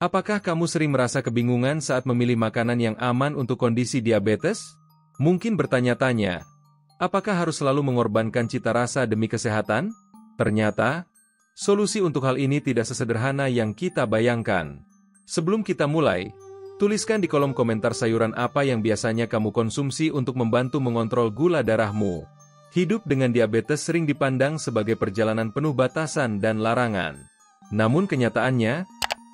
Apakah kamu sering merasa kebingungan saat memilih makanan yang aman untuk kondisi diabetes? Mungkin bertanya-tanya, apakah harus selalu mengorbankan cita rasa demi kesehatan? Ternyata, solusi untuk hal ini tidak sesederhana yang kita bayangkan. Sebelum kita mulai, tuliskan di kolom komentar sayuran apa yang biasanya kamu konsumsi untuk membantu mengontrol gula darahmu. Hidup dengan diabetes sering dipandang sebagai perjalanan penuh batasan dan larangan. Namun kenyataannya,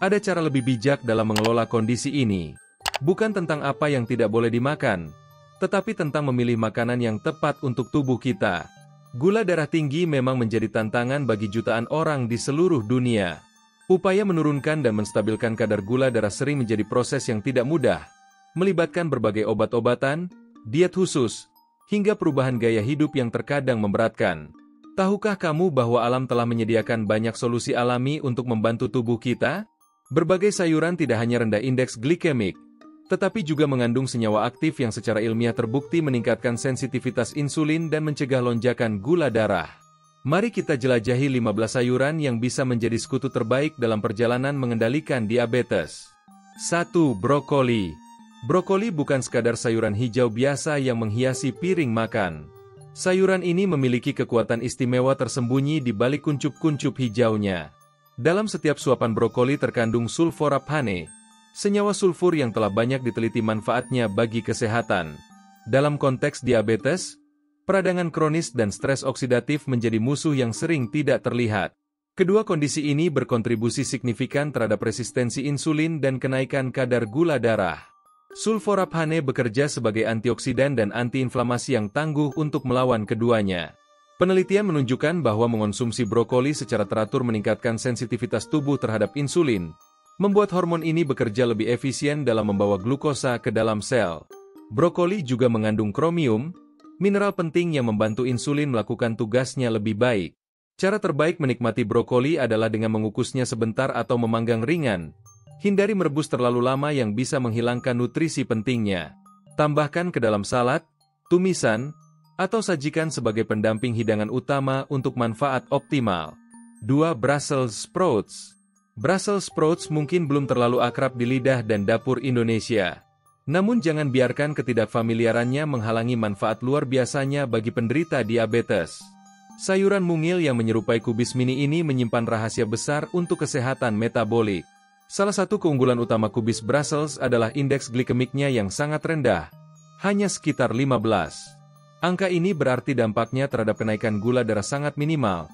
ada cara lebih bijak dalam mengelola kondisi ini. Bukan tentang apa yang tidak boleh dimakan, tetapi tentang memilih makanan yang tepat untuk tubuh kita. Gula darah tinggi memang menjadi tantangan bagi jutaan orang di seluruh dunia. Upaya menurunkan dan menstabilkan kadar gula darah sering menjadi proses yang tidak mudah, melibatkan berbagai obat-obatan, diet khusus, hingga perubahan gaya hidup yang terkadang memberatkan. Tahukah kamu bahwa alam telah menyediakan banyak solusi alami untuk membantu tubuh kita? Berbagai sayuran tidak hanya rendah indeks glikemik, tetapi juga mengandung senyawa aktif yang secara ilmiah terbukti meningkatkan sensitivitas insulin dan mencegah lonjakan gula darah. Mari kita jelajahi 15 sayuran yang bisa menjadi sekutu terbaik dalam perjalanan mengendalikan diabetes. 1. Brokoli. Brokoli bukan sekadar sayuran hijau biasa yang menghiasi piring makan. Sayuran ini memiliki kekuatan istimewa tersembunyi di balik kuncup-kuncup hijaunya. Dalam setiap suapan brokoli terkandung sulforaphane, senyawa sulfur yang telah banyak diteliti manfaatnya bagi kesehatan. Dalam konteks diabetes, peradangan kronis dan stres oksidatif menjadi musuh yang sering tidak terlihat. Kedua kondisi ini berkontribusi signifikan terhadap resistensi insulin dan kenaikan kadar gula darah. Sulforaphane bekerja sebagai antioksidan dan antiinflamasi yang tangguh untuk melawan keduanya. Penelitian menunjukkan bahwa mengonsumsi brokoli secara teratur meningkatkan sensitivitas tubuh terhadap insulin, membuat hormon ini bekerja lebih efisien dalam membawa glukosa ke dalam sel. Brokoli juga mengandung kromium, mineral penting yang membantu insulin melakukan tugasnya lebih baik. Cara terbaik menikmati brokoli adalah dengan mengukusnya sebentar atau memanggang ringan. Hindari merebus terlalu lama yang bisa menghilangkan nutrisi pentingnya. Tambahkan ke dalam salad, tumisan, atau sajikan sebagai pendamping hidangan utama untuk manfaat optimal. 2. Brussels sprouts. Brussels sprouts mungkin belum terlalu akrab di lidah dan dapur Indonesia. Namun jangan biarkan ketidakfamiliarannya menghalangi manfaat luar biasanya bagi penderita diabetes. Sayuran mungil yang menyerupai kubis mini ini menyimpan rahasia besar untuk kesehatan metabolik. Salah satu keunggulan utama kubis Brussels adalah indeks glikemiknya yang sangat rendah, hanya sekitar 15. Angka ini berarti dampaknya terhadap kenaikan gula darah sangat minimal,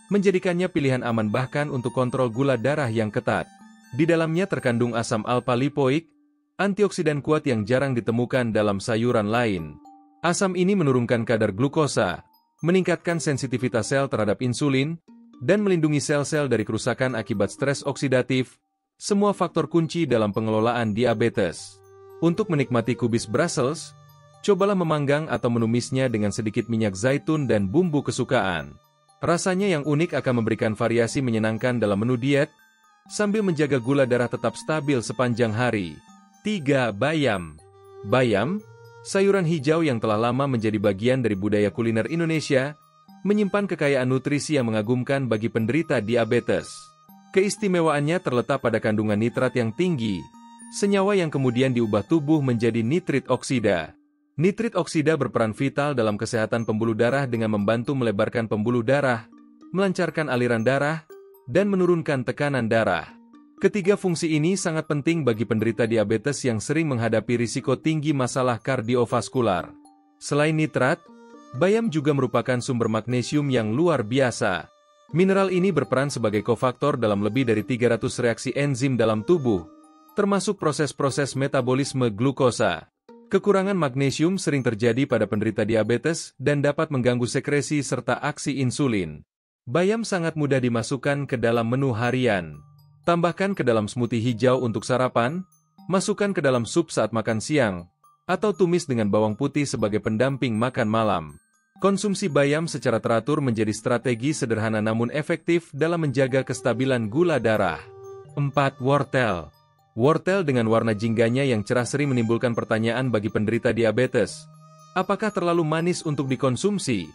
menjadikannya pilihan aman bahkan untuk kontrol gula darah yang ketat. Di dalamnya terkandung asam alfa-lipoik, antioksidan kuat yang jarang ditemukan dalam sayuran lain. Asam ini menurunkan kadar glukosa, meningkatkan sensitivitas sel terhadap insulin, dan melindungi sel-sel dari kerusakan akibat stres oksidatif, semua faktor kunci dalam pengelolaan diabetes. Untuk menikmati kubis Brussels, cobalah memanggang atau menumisnya dengan sedikit minyak zaitun dan bumbu kesukaan. Rasanya yang unik akan memberikan variasi menyenangkan dalam menu diet, sambil menjaga gula darah tetap stabil sepanjang hari. 3. Bayam. Bayam, sayuran hijau yang telah lama menjadi bagian dari budaya kuliner Indonesia, menyimpan kekayaan nutrisi yang mengagumkan bagi penderita diabetes. Keistimewaannya terletak pada kandungan nitrat yang tinggi, senyawa yang kemudian diubah tubuh menjadi nitrit oksida. Nitrit oksida berperan vital dalam kesehatan pembuluh darah dengan membantu melebarkan pembuluh darah, melancarkan aliran darah, dan menurunkan tekanan darah. Ketiga fungsi ini sangat penting bagi penderita diabetes yang sering menghadapi risiko tinggi masalah kardiovaskular. Selain nitrat, bayam juga merupakan sumber magnesium yang luar biasa. Mineral ini berperan sebagai kofaktor dalam lebih dari 300 reaksi enzim dalam tubuh, termasuk proses-proses metabolisme glukosa. Kekurangan magnesium sering terjadi pada penderita diabetes dan dapat mengganggu sekresi serta aksi insulin. Bayam sangat mudah dimasukkan ke dalam menu harian. Tambahkan ke dalam smoothie hijau untuk sarapan, masukkan ke dalam sup saat makan siang, atau tumis dengan bawang putih sebagai pendamping makan malam. Konsumsi bayam secara teratur menjadi strategi sederhana namun efektif dalam menjaga kestabilan gula darah. 4. Wortel. Wortel dengan warna jingganya yang cerah sering menimbulkan pertanyaan bagi penderita diabetes. Apakah terlalu manis untuk dikonsumsi?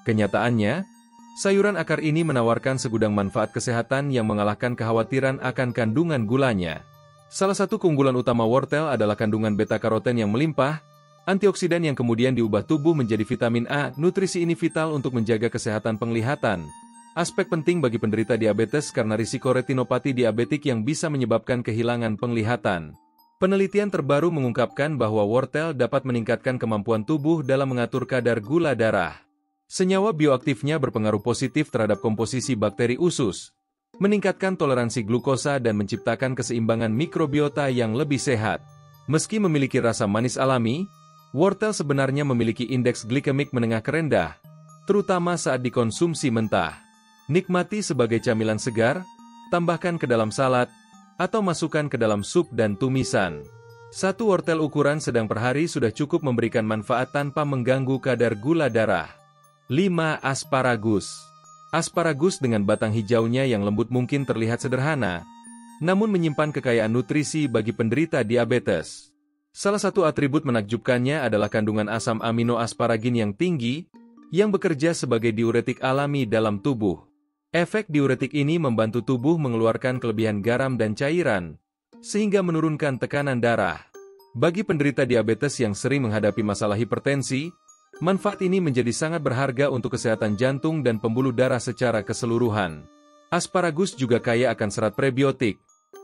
Kenyataannya, Sayuran akar ini menawarkan segudang manfaat kesehatan yang mengalahkan kekhawatiran akan kandungan gulanya. Salah satu keunggulan utama wortel adalah kandungan beta-karoten yang melimpah, antioksidan yang kemudian diubah tubuh menjadi vitamin A. Nutrisi ini vital untuk menjaga kesehatan penglihatan. Aspek penting bagi penderita diabetes karena risiko retinopati diabetik yang bisa menyebabkan kehilangan penglihatan. Penelitian terbaru mengungkapkan bahwa wortel dapat meningkatkan kemampuan tubuh dalam mengatur kadar gula darah. Senyawa bioaktifnya berpengaruh positif terhadap komposisi bakteri usus, meningkatkan toleransi glukosa dan menciptakan keseimbangan mikrobiota yang lebih sehat. Meski memiliki rasa manis alami, wortel sebenarnya memiliki indeks glikemik menengah ke rendah, terutama saat dikonsumsi mentah. Nikmati sebagai camilan segar, tambahkan ke dalam salad, atau masukkan ke dalam sup dan tumisan. Satu wortel ukuran sedang per hari sudah cukup memberikan manfaat tanpa mengganggu kadar gula darah. 5. Asparagus. Asparagus dengan batang hijaunya yang lembut mungkin terlihat sederhana, namun menyimpan kekayaan nutrisi bagi penderita diabetes. Salah satu atribut menakjubkannya adalah kandungan asam amino asparagin yang tinggi, yang bekerja sebagai diuretik alami dalam tubuh. Efek diuretik ini membantu tubuh mengeluarkan kelebihan garam dan cairan, sehingga menurunkan tekanan darah. Bagi penderita diabetes yang sering menghadapi masalah hipertensi, manfaat ini menjadi sangat berharga untuk kesehatan jantung dan pembuluh darah secara keseluruhan. Asparagus juga kaya akan serat prebiotik,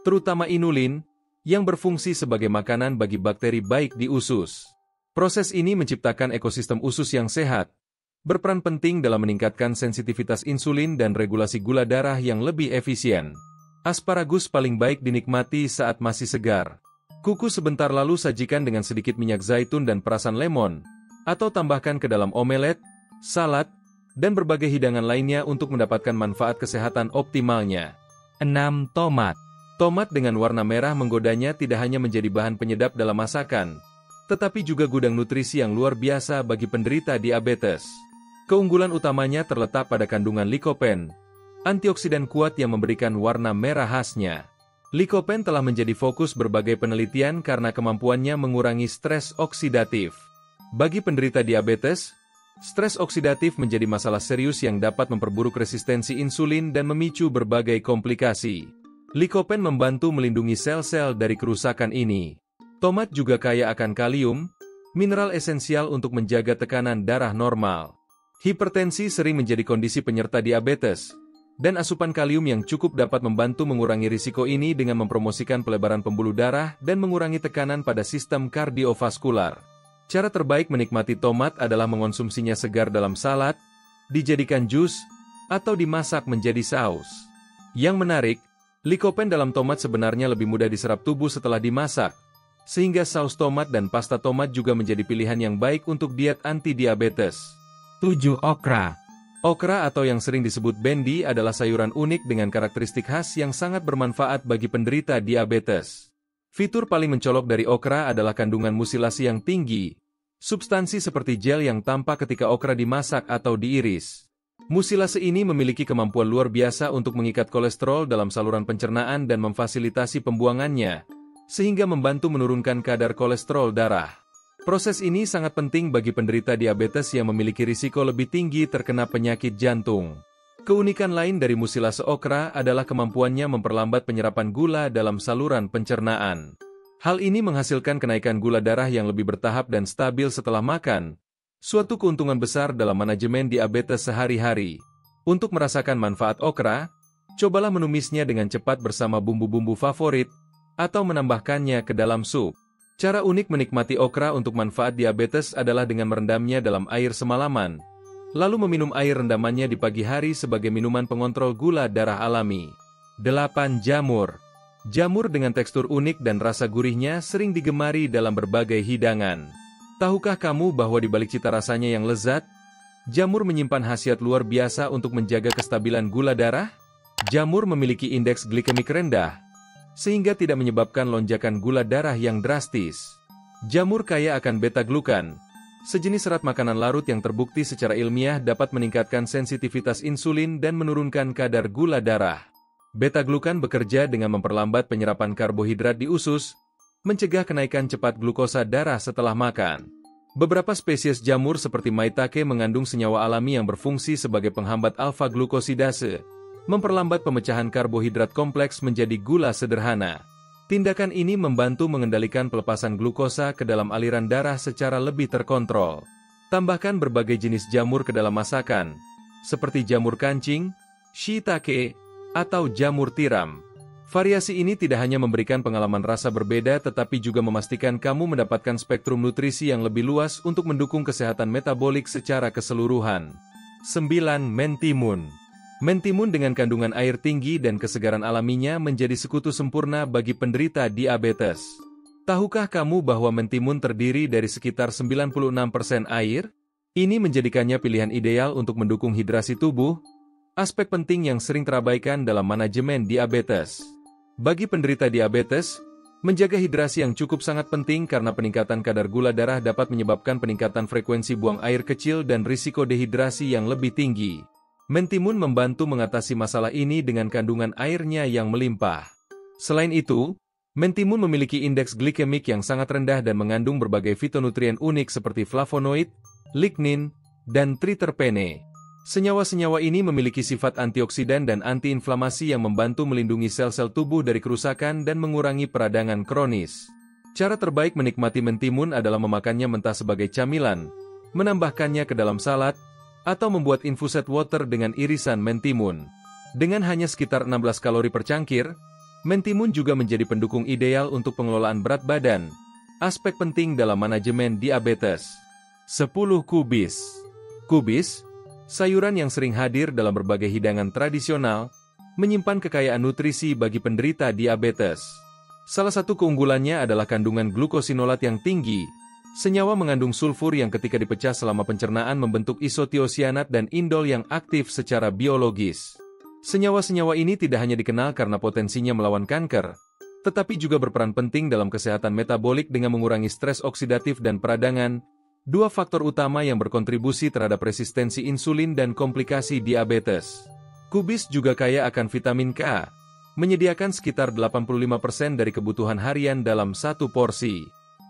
terutama inulin, yang berfungsi sebagai makanan bagi bakteri baik di usus. Proses ini menciptakan ekosistem usus yang sehat, berperan penting dalam meningkatkan sensitivitas insulin dan regulasi gula darah yang lebih efisien. Asparagus paling baik dinikmati saat masih segar. Kukus sebentar lalu sajikan dengan sedikit minyak zaitun dan perasan lemon, atau tambahkan ke dalam omelet, salad, dan berbagai hidangan lainnya untuk mendapatkan manfaat kesehatan optimalnya. 6. Tomat. Tomat dengan warna merah menggodanya tidak hanya menjadi bahan penyedap dalam masakan, tetapi juga gudang nutrisi yang luar biasa bagi penderita diabetes. Keunggulan utamanya terletak pada kandungan likopen, antioksidan kuat yang memberikan warna merah khasnya. Likopen telah menjadi fokus berbagai penelitian karena kemampuannya mengurangi stres oksidatif. Bagi penderita diabetes, stres oksidatif menjadi masalah serius yang dapat memperburuk resistensi insulin dan memicu berbagai komplikasi. Likopen membantu melindungi sel-sel dari kerusakan ini. Tomat juga kaya akan kalium, mineral esensial untuk menjaga tekanan darah normal. Hipertensi sering menjadi kondisi penyerta diabetes, dan asupan kalium yang cukup dapat membantu mengurangi risiko ini dengan mempromosikan pelebaran pembuluh darah dan mengurangi tekanan pada sistem kardiovaskular. Cara terbaik menikmati tomat adalah mengonsumsinya segar dalam salad, dijadikan jus, atau dimasak menjadi saus. Yang menarik, likopen dalam tomat sebenarnya lebih mudah diserap tubuh setelah dimasak, sehingga saus tomat dan pasta tomat juga menjadi pilihan yang baik untuk diet anti-diabetes. 7. Okra. Okra atau yang sering disebut bendi adalah sayuran unik dengan karakteristik khas yang sangat bermanfaat bagi penderita diabetes. Fitur paling mencolok dari okra adalah kandungan musilasi yang tinggi, substansi seperti gel yang tampak ketika okra dimasak atau diiris. Musilase ini memiliki kemampuan luar biasa untuk mengikat kolesterol dalam saluran pencernaan dan memfasilitasi pembuangannya, sehingga membantu menurunkan kadar kolesterol darah. Proses ini sangat penting bagi penderita diabetes yang memiliki risiko lebih tinggi terkena penyakit jantung. Keunikan lain dari musilase okra adalah kemampuannya memperlambat penyerapan gula dalam saluran pencernaan. Hal ini menghasilkan kenaikan gula darah yang lebih bertahap dan stabil setelah makan, suatu keuntungan besar dalam manajemen diabetes sehari-hari. Untuk merasakan manfaat okra, cobalah menumisnya dengan cepat bersama bumbu-bumbu favorit, atau menambahkannya ke dalam sup. Cara unik menikmati okra untuk manfaat diabetes adalah dengan merendamnya dalam air semalaman, lalu meminum air rendamannya di pagi hari sebagai minuman pengontrol gula darah alami. 8. Jamur. Jamur dengan tekstur unik dan rasa gurihnya sering digemari dalam berbagai hidangan. Tahukah kamu bahwa di balik cita rasanya yang lezat, jamur menyimpan khasiat luar biasa untuk menjaga kestabilan gula darah? Jamur memiliki indeks glikemik rendah, sehingga tidak menyebabkan lonjakan gula darah yang drastis. Jamur kaya akan beta-glukan, sejenis serat makanan larut yang terbukti secara ilmiah dapat meningkatkan sensitivitas insulin dan menurunkan kadar gula darah. Beta-glukan bekerja dengan memperlambat penyerapan karbohidrat di usus, mencegah kenaikan cepat glukosa darah setelah makan. Beberapa spesies jamur seperti maitake mengandung senyawa alami yang berfungsi sebagai penghambat alfa-glukosidase, memperlambat pemecahan karbohidrat kompleks menjadi gula sederhana. Tindakan ini membantu mengendalikan pelepasan glukosa ke dalam aliran darah secara lebih terkontrol. Tambahkan berbagai jenis jamur ke dalam masakan, seperti jamur kancing, shiitake, atau jamur tiram. Variasi ini tidak hanya memberikan pengalaman rasa berbeda tetapi juga memastikan kamu mendapatkan spektrum nutrisi yang lebih luas untuk mendukung kesehatan metabolik secara keseluruhan. 9. Mentimun. Mentimun dengan kandungan air tinggi dan kesegaran alaminya menjadi sekutu sempurna bagi penderita diabetes. Tahukah kamu bahwa mentimun terdiri dari sekitar 96% air? Ini menjadikannya pilihan ideal untuk mendukung hidrasi tubuh, aspek penting yang sering terabaikan dalam manajemen diabetes. Bagi penderita diabetes, menjaga hidrasi yang cukup sangat penting karena peningkatan kadar gula darah dapat menyebabkan peningkatan frekuensi buang air kecil dan risiko dehidrasi yang lebih tinggi. Mentimun membantu mengatasi masalah ini dengan kandungan airnya yang melimpah. Selain itu, mentimun memiliki indeks glikemik yang sangat rendah dan mengandung berbagai fitonutrien unik seperti flavonoid, lignin, dan triterpene. Senyawa-senyawa ini memiliki sifat antioksidan dan antiinflamasi yang membantu melindungi sel-sel tubuh dari kerusakan dan mengurangi peradangan kronis. Cara terbaik menikmati mentimun adalah memakannya mentah sebagai camilan, menambahkannya ke dalam salad, atau membuat infuset water dengan irisan mentimun. Dengan hanya sekitar 16 kalori per cangkir, mentimun juga menjadi pendukung ideal untuk pengelolaan berat badan, aspek penting dalam manajemen diabetes. 10. Kubis. Kubis, sayuran yang sering hadir dalam berbagai hidangan tradisional, menyimpan kekayaan nutrisi bagi penderita diabetes. Salah satu keunggulannya adalah kandungan glukosinolat yang tinggi, senyawa mengandung sulfur yang ketika dipecah selama pencernaan membentuk isotiosianat dan indol yang aktif secara biologis. Senyawa-senyawa ini tidak hanya dikenal karena potensinya melawan kanker, tetapi juga berperan penting dalam kesehatan metabolik dengan mengurangi stres oksidatif dan peradangan, dua faktor utama yang berkontribusi terhadap resistensi insulin dan komplikasi diabetes. Kubis juga kaya akan vitamin K, menyediakan sekitar 85% dari kebutuhan harian dalam satu porsi.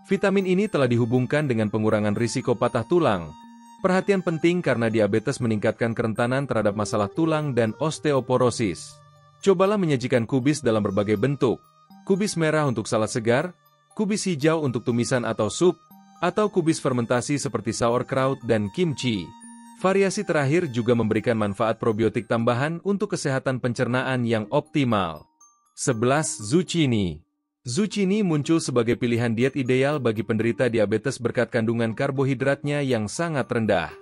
Vitamin ini telah dihubungkan dengan pengurangan risiko patah tulang. Perhatian penting karena diabetes meningkatkan kerentanan terhadap masalah tulang dan osteoporosis. Cobalah menyajikan kubis dalam berbagai bentuk. Kubis merah untuk salad segar, kubis hijau untuk tumisan atau sup, atau kubis fermentasi seperti sauerkraut dan kimchi. Variasi terakhir juga memberikan manfaat probiotik tambahan untuk kesehatan pencernaan yang optimal. 11. Zucchini. Zucchini muncul sebagai pilihan diet ideal bagi penderita diabetes berkat kandungan karbohidratnya yang sangat rendah.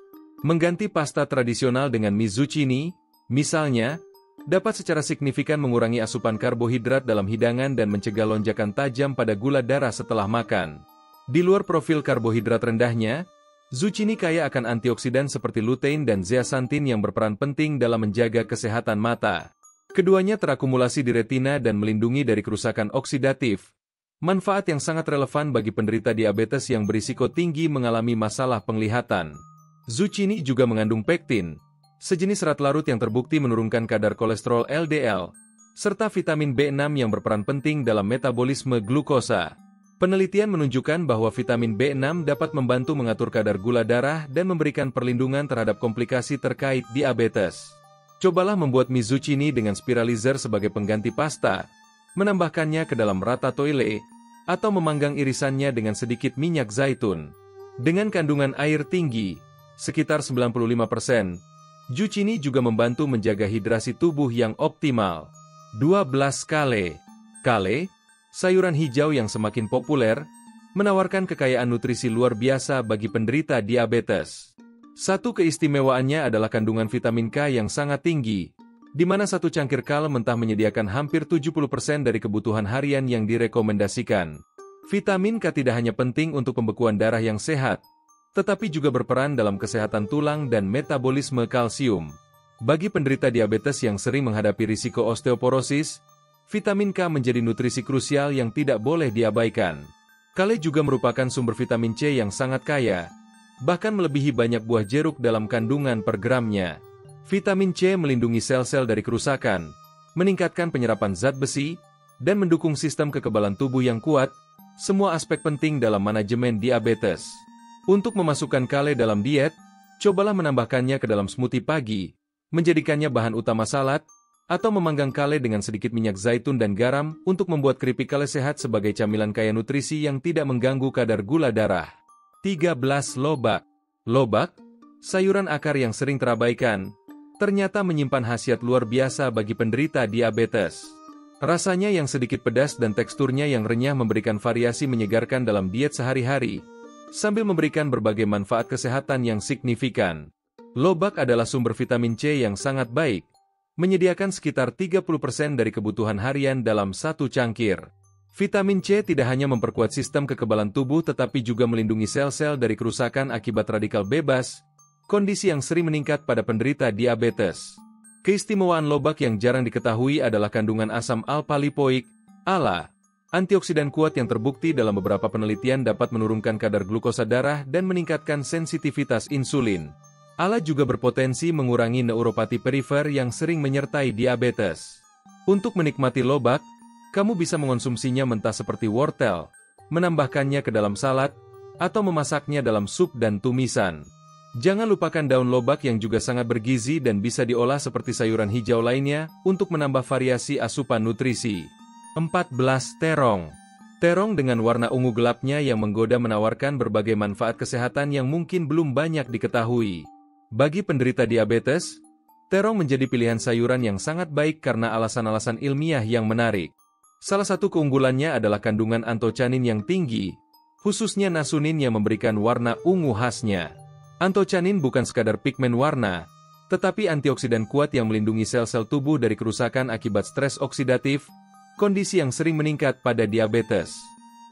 Mengganti pasta tradisional dengan mie zucchini, misalnya, dapat secara signifikan mengurangi asupan karbohidrat dalam hidangan dan mencegah lonjakan tajam pada gula darah setelah makan. Di luar profil karbohidrat rendahnya, zucchini kaya akan antioksidan seperti lutein dan zeaxanthin yang berperan penting dalam menjaga kesehatan mata. Keduanya terakumulasi di retina dan melindungi dari kerusakan oksidatif, manfaat yang sangat relevan bagi penderita diabetes yang berisiko tinggi mengalami masalah penglihatan. Zucchini juga mengandung pektin, sejenis serat larut yang terbukti menurunkan kadar kolesterol LDL, serta vitamin B6 yang berperan penting dalam metabolisme glukosa. Penelitian menunjukkan bahwa vitamin B6 dapat membantu mengatur kadar gula darah dan memberikan perlindungan terhadap komplikasi terkait diabetes. Cobalah membuat mie zucchini dengan spiralizer sebagai pengganti pasta, menambahkannya ke dalam ratatouille, atau memanggang irisannya dengan sedikit minyak zaitun. Dengan kandungan air tinggi, sekitar 95%, zucchini juga membantu menjaga hidrasi tubuh yang optimal. 12. Kale. Kale, sayuran hijau yang semakin populer, menawarkan kekayaan nutrisi luar biasa bagi penderita diabetes. Satu keistimewaannya adalah kandungan vitamin K yang sangat tinggi, di mana satu cangkir kale mentah menyediakan hampir 70% dari kebutuhan harian yang direkomendasikan. Vitamin K tidak hanya penting untuk pembekuan darah yang sehat, tetapi juga berperan dalam kesehatan tulang dan metabolisme kalsium. Bagi penderita diabetes yang sering menghadapi risiko osteoporosis, vitamin K menjadi nutrisi krusial yang tidak boleh diabaikan. Kale juga merupakan sumber vitamin C yang sangat kaya, bahkan melebihi banyak buah jeruk dalam kandungan per gramnya. Vitamin C melindungi sel-sel dari kerusakan, meningkatkan penyerapan zat besi, dan mendukung sistem kekebalan tubuh yang kuat, semua aspek penting dalam manajemen diabetes. Untuk memasukkan kale dalam diet, cobalah menambahkannya ke dalam smoothie pagi, menjadikannya bahan utama salad, atau memanggang kale dengan sedikit minyak zaitun dan garam untuk membuat keripik kale sehat sebagai camilan kaya nutrisi yang tidak mengganggu kadar gula darah. 13. Lobak. Lobak, sayuran akar yang sering terabaikan, ternyata menyimpan khasiat luar biasa bagi penderita diabetes. Rasanya yang sedikit pedas dan teksturnya yang renyah memberikan variasi menyegarkan dalam diet sehari-hari, sambil memberikan berbagai manfaat kesehatan yang signifikan. Lobak adalah sumber vitamin C yang sangat baik, menyediakan sekitar 30% dari kebutuhan harian dalam satu cangkir. Vitamin C tidak hanya memperkuat sistem kekebalan tubuh tetapi juga melindungi sel-sel dari kerusakan akibat radikal bebas, kondisi yang sering meningkat pada penderita diabetes. Keistimewaan lobak yang jarang diketahui adalah kandungan asam alfa-lipoik, ALA, antioksidan kuat yang terbukti dalam beberapa penelitian dapat menurunkan kadar glukosa darah dan meningkatkan sensitivitas insulin. ALA juga berpotensi mengurangi neuropati perifer yang sering menyertai diabetes. Untuk menikmati lobak, kamu bisa mengonsumsinya mentah seperti wortel, menambahkannya ke dalam salad, atau memasaknya dalam sup dan tumisan. Jangan lupakan daun lobak yang juga sangat bergizi dan bisa diolah seperti sayuran hijau lainnya untuk menambah variasi asupan nutrisi. 14. Terong. Terong dengan warna ungu gelapnya yang menggoda menawarkan berbagai manfaat kesehatan yang mungkin belum banyak diketahui. Bagi penderita diabetes, terong menjadi pilihan sayuran yang sangat baik karena alasan-alasan ilmiah yang menarik. Salah satu keunggulannya adalah kandungan antocianin yang tinggi, khususnya nasunin yang memberikan warna ungu khasnya. Antocianin bukan sekadar pigmen warna, tetapi antioksidan kuat yang melindungi sel-sel tubuh dari kerusakan akibat stres oksidatif, kondisi yang sering meningkat pada diabetes.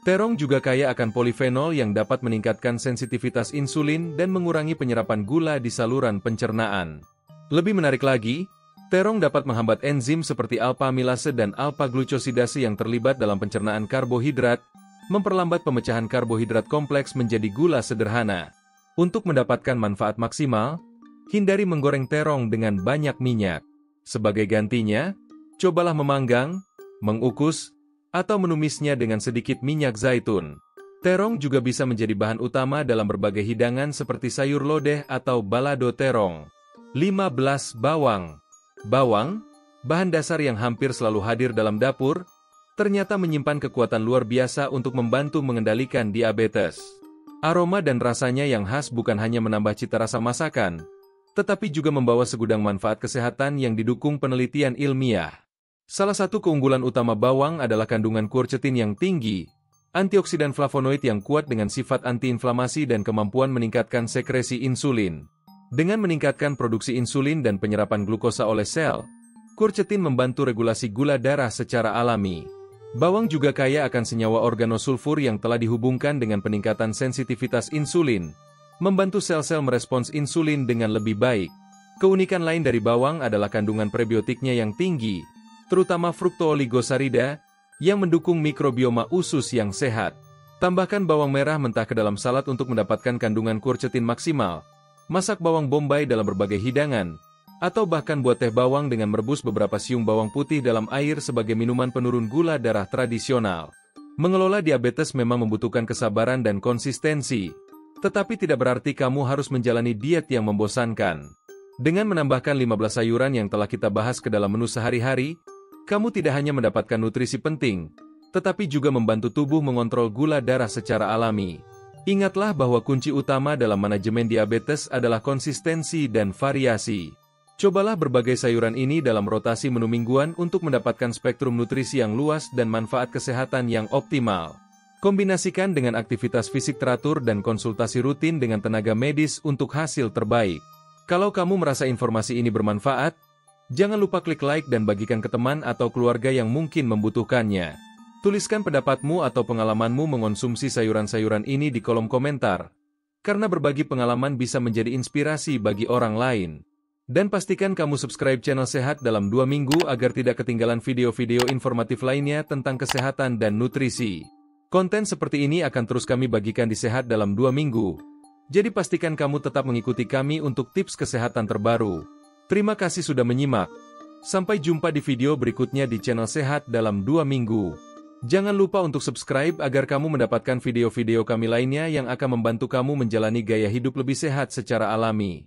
Terong juga kaya akan polifenol yang dapat meningkatkan sensitivitas insulin dan mengurangi penyerapan gula di saluran pencernaan. Lebih menarik lagi, terong dapat menghambat enzim seperti alpha-amilase dan alpha-glucosidase yang terlibat dalam pencernaan karbohidrat, memperlambat pemecahan karbohidrat kompleks menjadi gula sederhana. Untuk mendapatkan manfaat maksimal, hindari menggoreng terong dengan banyak minyak. Sebagai gantinya, cobalah memanggang, mengukus, atau menumisnya dengan sedikit minyak zaitun. Terong juga bisa menjadi bahan utama dalam berbagai hidangan seperti sayur lodeh atau balado terong. 15. Bawang. Bawang, bahan dasar yang hampir selalu hadir dalam dapur, ternyata menyimpan kekuatan luar biasa untuk membantu mengendalikan diabetes. Aroma dan rasanya yang khas bukan hanya menambah cita rasa masakan, tetapi juga membawa segudang manfaat kesehatan yang didukung penelitian ilmiah. Salah satu keunggulan utama bawang adalah kandungan quercetin yang tinggi, antioksidan flavonoid yang kuat dengan sifat antiinflamasi dan kemampuan meningkatkan sekresi insulin. Dengan meningkatkan produksi insulin dan penyerapan glukosa oleh sel, quercetin membantu regulasi gula darah secara alami. Bawang juga kaya akan senyawa organosulfur yang telah dihubungkan dengan peningkatan sensitivitas insulin, membantu sel-sel merespons insulin dengan lebih baik. Keunikan lain dari bawang adalah kandungan prebiotiknya yang tinggi, terutama fructooligosarida, yang mendukung mikrobioma usus yang sehat. Tambahkan bawang merah mentah ke dalam salad untuk mendapatkan kandungan quercetin maksimal. Masak bawang bombay dalam berbagai hidangan, atau bahkan buat teh bawang dengan merebus beberapa siung bawang putih dalam air sebagai minuman penurun gula darah tradisional. Mengelola diabetes memang membutuhkan kesabaran dan konsistensi, tetapi tidak berarti kamu harus menjalani diet yang membosankan. Dengan menambahkan 15 sayuran yang telah kita bahas ke dalam menu sehari-hari, kamu tidak hanya mendapatkan nutrisi penting, tetapi juga membantu tubuh mengontrol gula darah secara alami. Ingatlah bahwa kunci utama dalam manajemen diabetes adalah konsistensi dan variasi. Cobalah berbagai sayuran ini dalam rotasi menu mingguan untuk mendapatkan spektrum nutrisi yang luas dan manfaat kesehatan yang optimal. Kombinasikan dengan aktivitas fisik teratur dan konsultasi rutin dengan tenaga medis untuk hasil terbaik. Kalau kamu merasa informasi ini bermanfaat, jangan lupa klik like dan bagikan ke teman atau keluarga yang mungkin membutuhkannya. Tuliskan pendapatmu atau pengalamanmu mengonsumsi sayuran-sayuran ini di kolom komentar, karena berbagi pengalaman bisa menjadi inspirasi bagi orang lain. Dan pastikan kamu subscribe channel Sehat dalam 2 minggu agar tidak ketinggalan video-video informatif lainnya tentang kesehatan dan nutrisi. Konten seperti ini akan terus kami bagikan di Sehat dalam 2 minggu. Jadi pastikan kamu tetap mengikuti kami untuk tips kesehatan terbaru. Terima kasih sudah menyimak. Sampai jumpa di video berikutnya di channel Sehat dalam 2 minggu. Jangan lupa untuk subscribe agar kamu mendapatkan video-video kami lainnya yang akan membantu kamu menjalani gaya hidup lebih sehat secara alami.